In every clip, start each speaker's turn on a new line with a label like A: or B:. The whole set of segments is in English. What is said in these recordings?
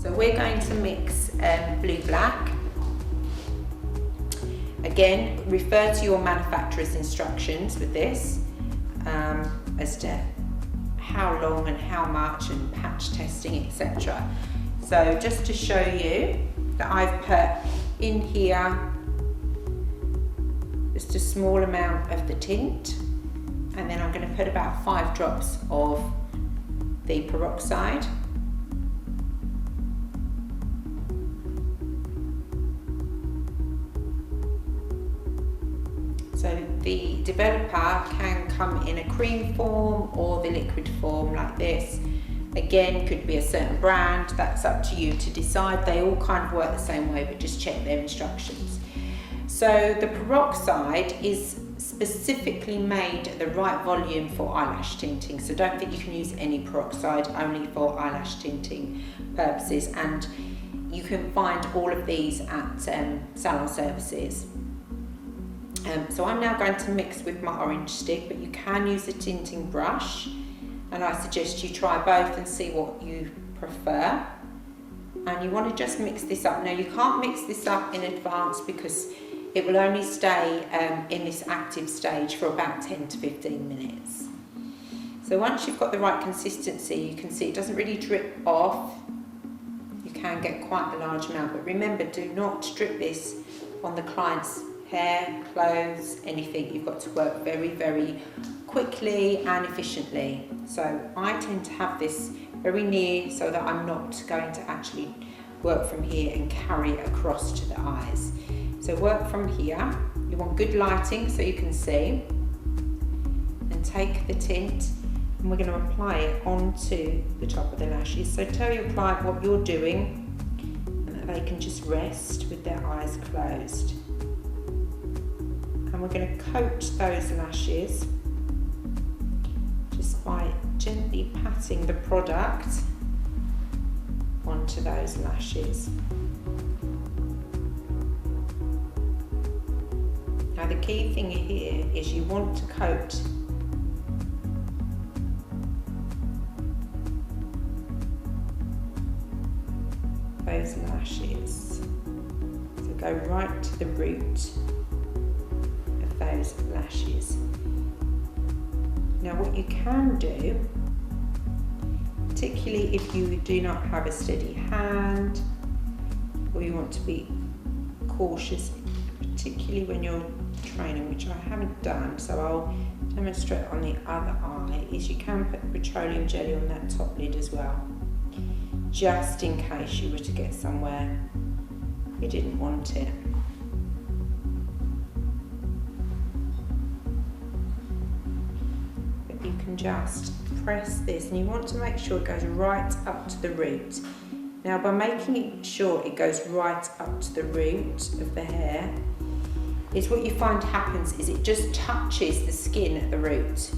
A: So we're going to mix blue black. Again, refer to your manufacturer's instructions with this as to how long and how much and patch testing, etc. So just to show you that I've put in here just a small amount of the tint, and then I'm going to put about 5 drops of the peroxide. So the developer can come in a cream form or the liquid form like this. Again, could be a certain brand, that's up to you to decide. They all kind of work the same way, but just check their instructions. So the peroxide is specifically made at the right volume for eyelash tinting. So don't think you can use any peroxide, only for eyelash tinting purposes. And you can find all of these at salon services. So I'm now going to mix with my orange stick, but you can use a tinting brush, and I suggest you try both and see what you prefer. And you want to just mix this up. Now you can't mix this up in advance because it will only stay in this active stage for about 10 to 15 minutes. So once you've got the right consistency, you can see it doesn't really drip off. You can get quite a large amount, but remember, do not strip this on the client's hair, clothes, anything. You've got to work very, very quickly and efficiently. So I tend to have this very near so that I'm not going to actually work from here and carry it across to the eyes. So work from here. You want good lighting so you can see. And take the tint and we're going to apply it onto the top of the lashes. So tell your client what you're doing and that they can just rest with their eyes closed. And we're going to coat those lashes just by gently patting the product onto those lashes. Now the key thing here is you want to coat those lashes. So go right to the root of those lashes. Now what you can do, particularly if you do not have a steady hand or you want to be cautious, particularly when you're training, which I haven't done, so I'll demonstrate on the other eye, is you can put petroleum jelly on that top lid as well, just in case you were to get somewhere you didn't want it. But you can just press this, and you want to make sure it goes right up to the root. Now by making sure it goes right up to the root of the hair, is what you find happens is it just touches the skin at the root,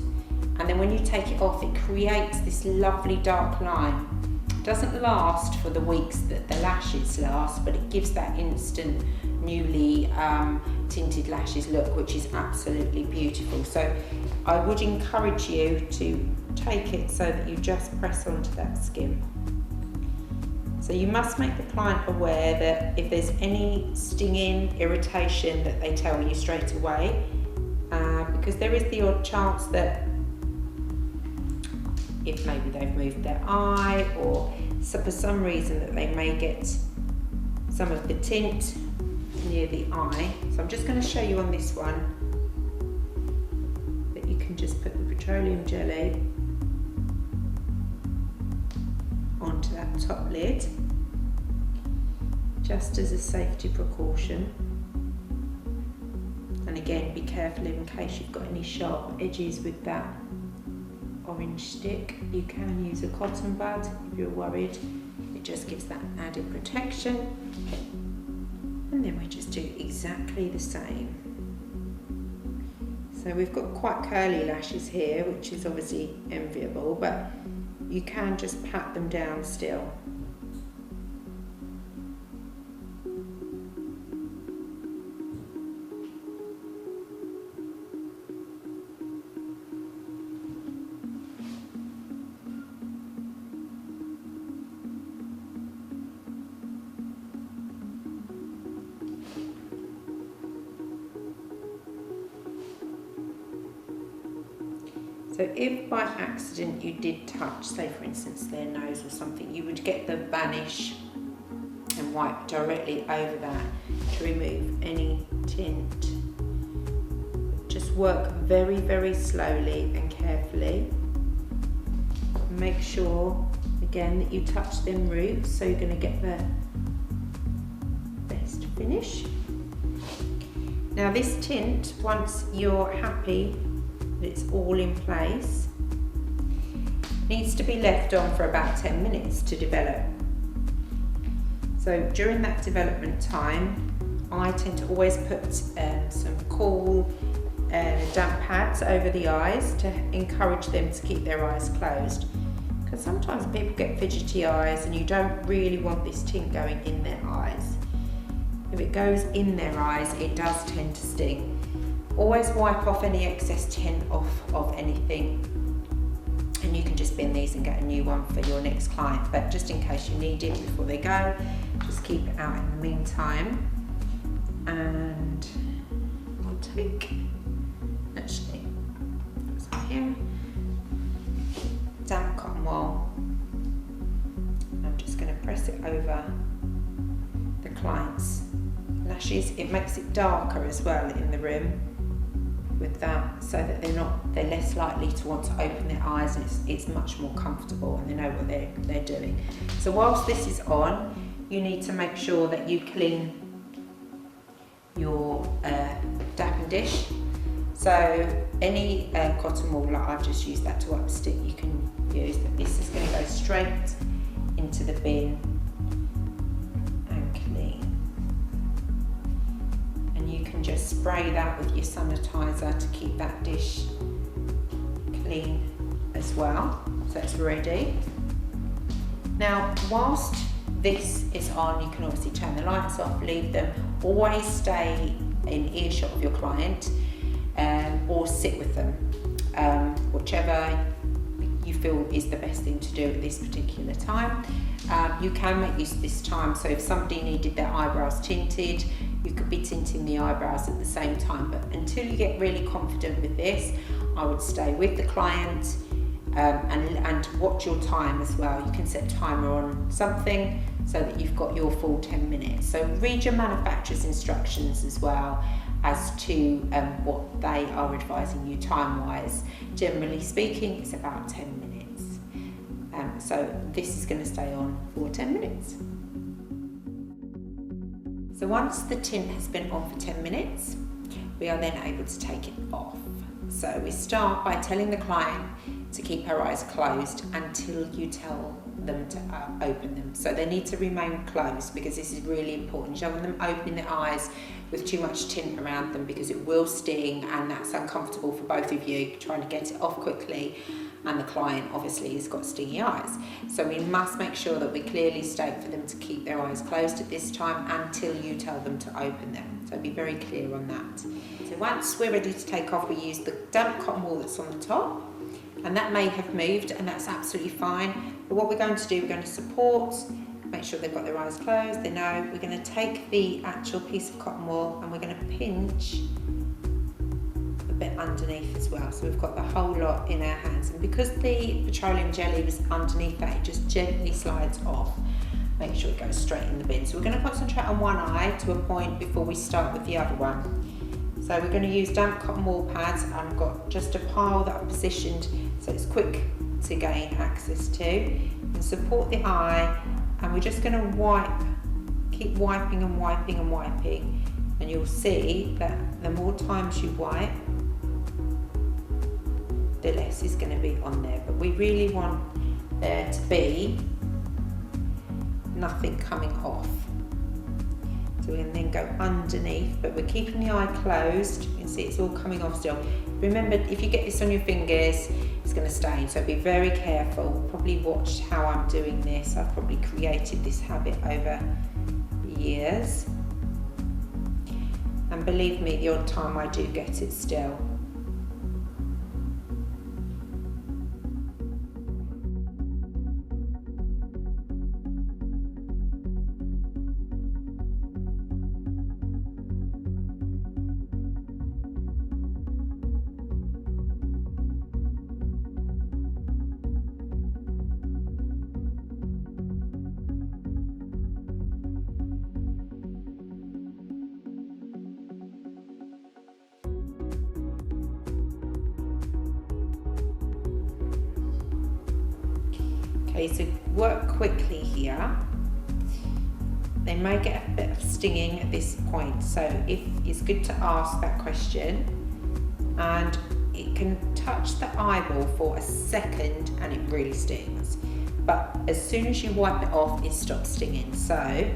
A: and then when you take it off, it creates this lovely dark line. It doesn't last for the weeks that the lashes last, but it gives that instant newly tinted lashes look, which is absolutely beautiful. So I would encourage you to take it so that you just press onto that skin. So you must make the client aware that if there's any stinging, irritation, that they tell you straight away, because there is the odd chance that if maybe they've moved their eye, or so for some reason that they may get some of the tint near the eye. So I'm just going to show you on this one that you can just put the petroleum jelly onto that top lid, just as a safety precaution. And again, be careful in case you've got any sharp edges with that orange stick. You can use a cotton bud if you're worried. It just gives that added protection. And then we just do exactly the same. So we've got quite curly lashes here, which is obviously enviable, but you can just pat them down still. So if by accident you did touch, say for instance their nose or something, you would get the vanish and wipe directly over that to remove any tint. Just work very, very slowly and carefully. Make sure again that you touch them roots, so you're going to get the best finish. Now this tint, once you're happy that it's all in place, needs to be left on for about 10 minutes to develop. So during that development time, I tend to always put some cool damp pads over the eyes to encourage them to keep their eyes closed. Because sometimes people get fidgety eyes and you don't really want this tint going in their eyes. If it goes in their eyes, it does tend to sting. Always wipe off any excess tint off of anything, and you can just bin these and get a new one for your next client, but just in case you need it before they go, just keep it out in the meantime. And I'll take, actually, what's that here? Damp cotton wool. I'm just going to press it over the client's lashes. It makes it darker as well in the room with that, so that they're less likely to want to open their eyes, and it's much more comfortable and they know what they're doing. So whilst this is on, you need to make sure that you clean your dapping dish. So any cotton wool, like I've just used that to wipe the stick, you can use, but this is going to go straight into the bin and clean. And you can just spray that with your sanitizer to keep that dish clean as well. So it's ready. Now, whilst this is on, you can obviously turn the lights off, leave them. Always stay in earshot of your client, or sit with them, whichever you feel is the best thing to do at this particular time. You can make use of this time, so if somebody needed their eyebrows tinted, you could be tinting the eyebrows at the same time, but until you get really confident with this, I would stay with the client and watch your time as well. You can set a timer on something so that you've got your full 10 minutes. So read your manufacturer's instructions as well as to what they are advising you time-wise. Generally speaking, it's about 10 minutes. So this is going to stay on for 10 minutes. So once the tint has been on for 10 minutes, we are then able to take it off. So we start by telling the client to keep her eyes closed until you tell them to open them. So they need to remain closed, because this is really important. You don't want them opening their eyes with too much tint around them, because it will sting and that's uncomfortable for both of you trying to get it off quickly, and the client obviously has got stingy eyes. So we must make sure that we clearly state for them to keep their eyes closed at this time until you tell them to open them. So be very clear on that. So once we're ready to take off, we use the damp cotton wool that's on the top, and that may have moved, and that's absolutely fine. But what we're going to do, we're going to support, make sure they've got their eyes closed, they know. We're going to take the actual piece of cotton wool and we're going to pinch a bit underneath as well. So we've got the whole lot in our hands, and because the petroleum jelly was underneath that, it just gently slides off. Make sure it goes straight in the bin. So we're going to concentrate on one eye to a point before we start with the other one. So we're going to use damp cotton wool pads. I've got just a pile that I've positioned so it's quick to gain access to, and support the eye, and we're just going to wipe, keep wiping and wiping and wiping, and you'll see that the more times you wipe, the less is going to be on there. But we really want there to be nothing coming off. So we can then go underneath, but we're keeping the eye closed. You can see it's all coming off still. Remember, if you get this on your fingers, it's going to stain, so be very careful. Probably watch how I'm doing this. I've probably created this habit over years. And believe me, the odd time I do get it still. Okay, so work quickly here. They may get a bit of stinging at this point, so it's good to ask that question. And it can touch the eyeball for a second and it really stings. But as soon as you wipe it off, it stops stinging. So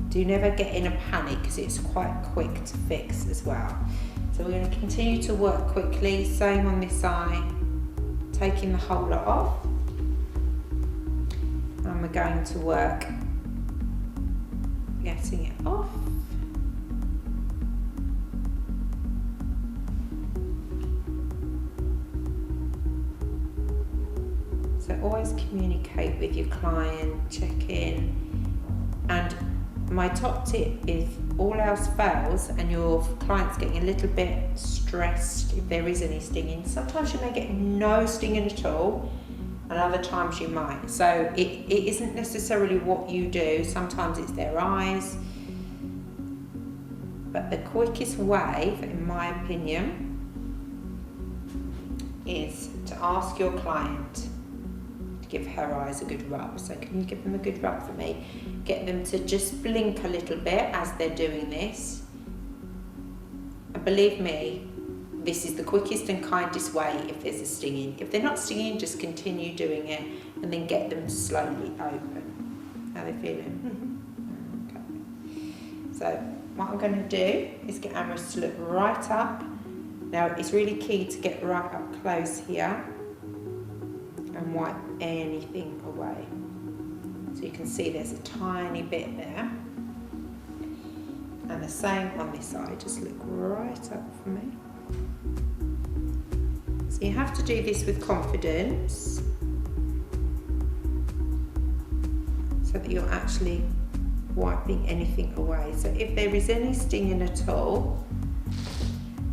A: do never get in a panic because it's quite quick to fix as well. So we're going to continue to work quickly, same on this eye, taking the whole lot off. And we're going to work getting it off. So always communicate with your client, check in. And my top tip, if all else fails and your client's getting a little bit stressed, if there is any stinging, sometimes you may get no stinging at all, and other times you might. So it isn't necessarily what you do, sometimes it's their eyes. But the quickest way, in my opinion, is to ask your client to give her eyes a good rub. So can you give them a good rub for me? Get them to just blink a little bit as they're doing this. And believe me, this is the quickest and kindest way if there's a stinging. If they're not stinging, just continue doing it and then get them to slowly open. How are they feeling? Okay. So what I'm going to do is get Amorous to look right up. Now it's really key to get right up close here and wipe anything away. So you can see there's a tiny bit there. And the same on this side, just look right up for me. So you have to do this with confidence so that you're actually wiping anything away. So if there is any stinging at all,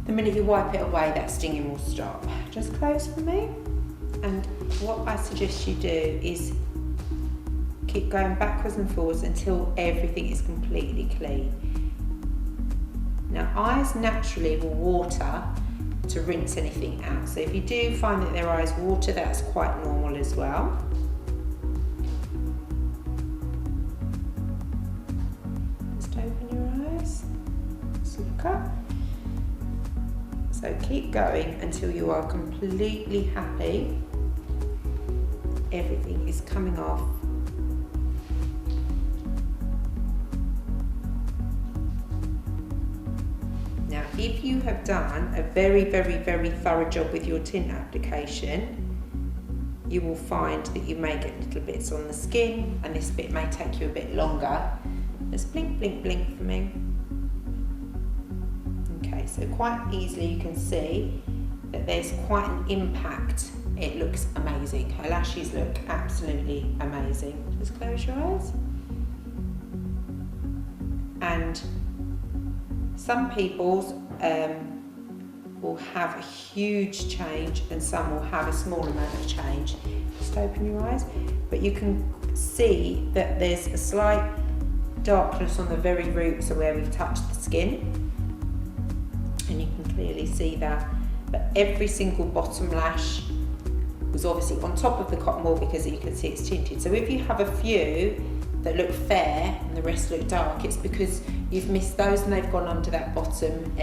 A: the minute you wipe it away, that stinging will stop. Just close for me. And what I suggest you do is keep going backwards and forwards until everything is completely clean. Now, eyes naturally will water to rinse anything out. So if you do find that their eyes water, that's quite normal as well. Just open your eyes, just look up. So keep going until you are completely happy. Everything is coming off. Now, if you have done a very, very, very thorough job with your tint application, you will find that you may get little bits on the skin, and this bit may take you a bit longer. Just blink, blink, blink for me. Okay, so quite easily you can see that there's quite an impact. It looks amazing. Her lashes look absolutely amazing. Just close your eyes. And some people's will have a huge change and some will have a small amount of change. Just open your eyes. But you can see that there's a slight darkness on the very roots of where we've touched the skin. And you can clearly see that. But every single bottom lash was obviously on top of the cotton wool because you can see it's tinted. So if you have a few that look fair and the rest look dark, it's because you've missed those and they've gone under that bottom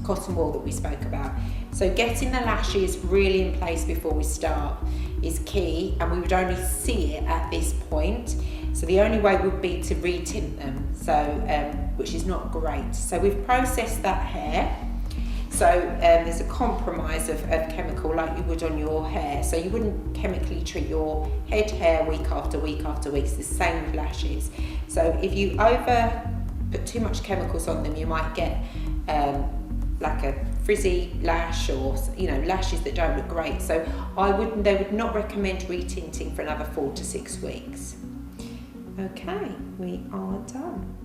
A: cotton wool that we spoke about. So getting the lashes really in place before we start is key, and we would only see it at this point. So the only way would be to retint them, so which is not great. So we've processed that hair. So there's a compromise of chemical like you would on your hair. So you wouldn't chemically treat your head hair week after week after week. It's the same with lashes. So if you put too much chemicals on them, you might get like a frizzy lash, or lashes that don't look great. So they would not recommend retinting for another 4 to 6 weeks. Okay, we are done.